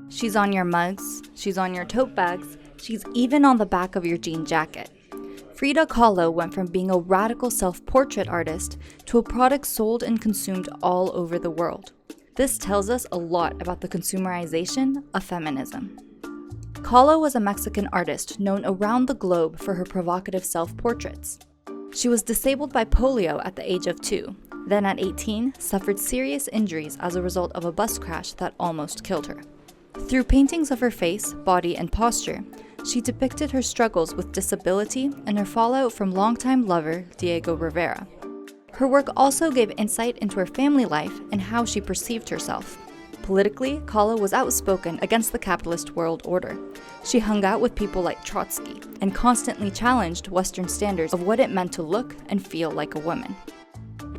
She's on your mugs, she's on your tote bags, she's even on the back of your jean jacket. Frida Kahlo went from being a radical self-portrait artist to a product sold and consumed all over the world. This tells us a lot about the consumerization of feminism. Kahlo was a Mexican artist known around the globe for her provocative self-portraits. She was disabled by polio at the age of 2, then at 18 suffered serious injuries as a result of a bus crash that almost killed her. Through paintings of her face, body, and posture, she depicted her struggles with disability and her fallout from longtime lover Diego Rivera. Her work also gave insight into her family life and how she perceived herself. Politically, Kahlo was outspoken against the capitalist world order. She hung out with people like Trotsky and constantly challenged Western standards of what it meant to look and feel like a woman.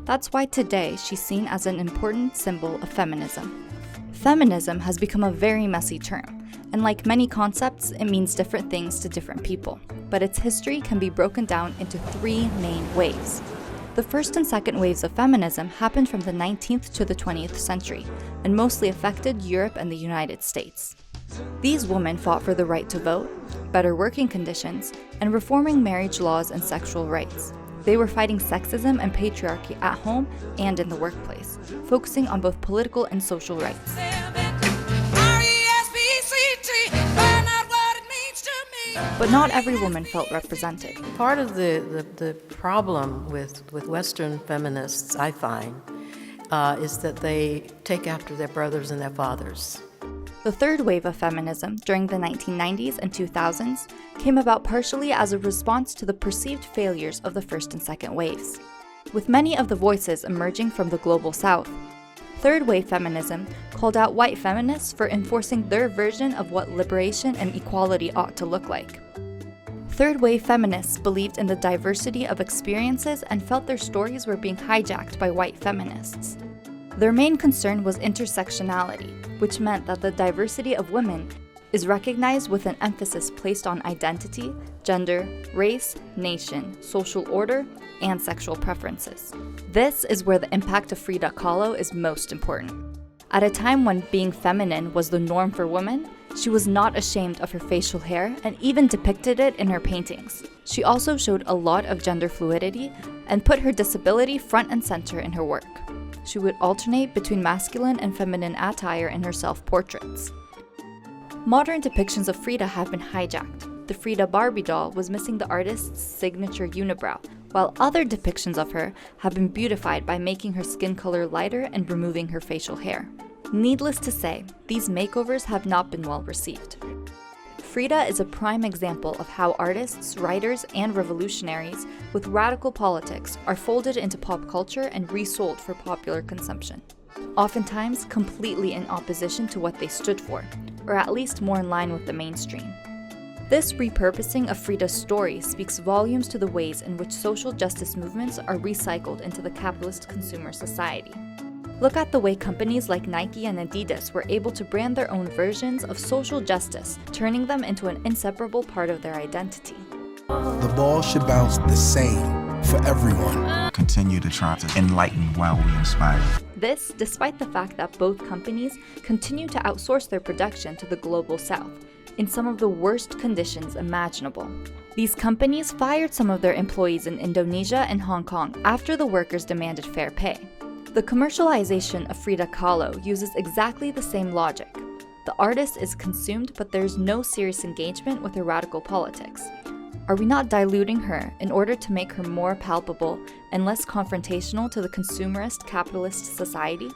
That's why today she's seen as an important symbol of feminism. Feminism has become a very messy term, and like many concepts, it means different things to different people, but its history can be broken down into 3 main waves. The first and second waves of feminism happened from the 19th to the 20th century, and mostly affected Europe and the United States. These women fought for the right to vote, better working conditions, and reforming marriage laws and sexual rights. They were fighting sexism and patriarchy at home and in the workplace, focusing on both political and social rights. But not every woman felt represented. Part of the problem with Western feminists, I find, is that they take after their brothers and their fathers. The third wave of feminism during the 1990s and 2000s came about partially as a response to the perceived failures of the first and second waves. With many of the voices emerging from the global south, third wave feminism called out white feminists for enforcing their version of what liberation and equality ought to look like. Third wave feminists believed in the diversity of experiences and felt their stories were being hijacked by white feminists. Their main concern was intersectionality, which meant that the diversity of women is recognized with an emphasis placed on identity, gender, race, nation, social order, and sexual preferences. This is where the impact of Frida Kahlo is most important. At a time when being feminine was the norm for women, she was not ashamed of her facial hair and even depicted it in her paintings. She also showed a lot of gender fluidity and put her disability front and center in her work. She would alternate between masculine and feminine attire in her self-portraits. Modern depictions of Frida have been hijacked. The Frida Barbie doll was missing the artist's signature unibrow, while other depictions of her have been beautified by making her skin color lighter and removing her facial hair. Needless to say, these makeovers have not been well received. Frida is a prime example of how artists, writers, and revolutionaries with radical politics are folded into pop culture and resold for popular consumption, oftentimes completely in opposition to what they stood for, or at least more in line with the mainstream. This repurposing of Frida's story speaks volumes to the ways in which social justice movements are recycled into the capitalist consumer society. Look at the way companies like Nike and Adidas were able to brand their own versions of social justice, turning them into an inseparable part of their identity. The ball should bounce the same for everyone. Continue to try to enlighten while we inspire. This, despite the fact that both companies continue to outsource their production to the global south, in some of the worst conditions imaginable. These companies fired some of their employees in Indonesia and Hong Kong after the workers demanded fair pay. The commercialization of Frida Kahlo uses exactly the same logic. The artist is consumed, but there's no serious engagement with her radical politics. Are we not diluting her in order to make her more palpable and less confrontational to the consumerist capitalist society?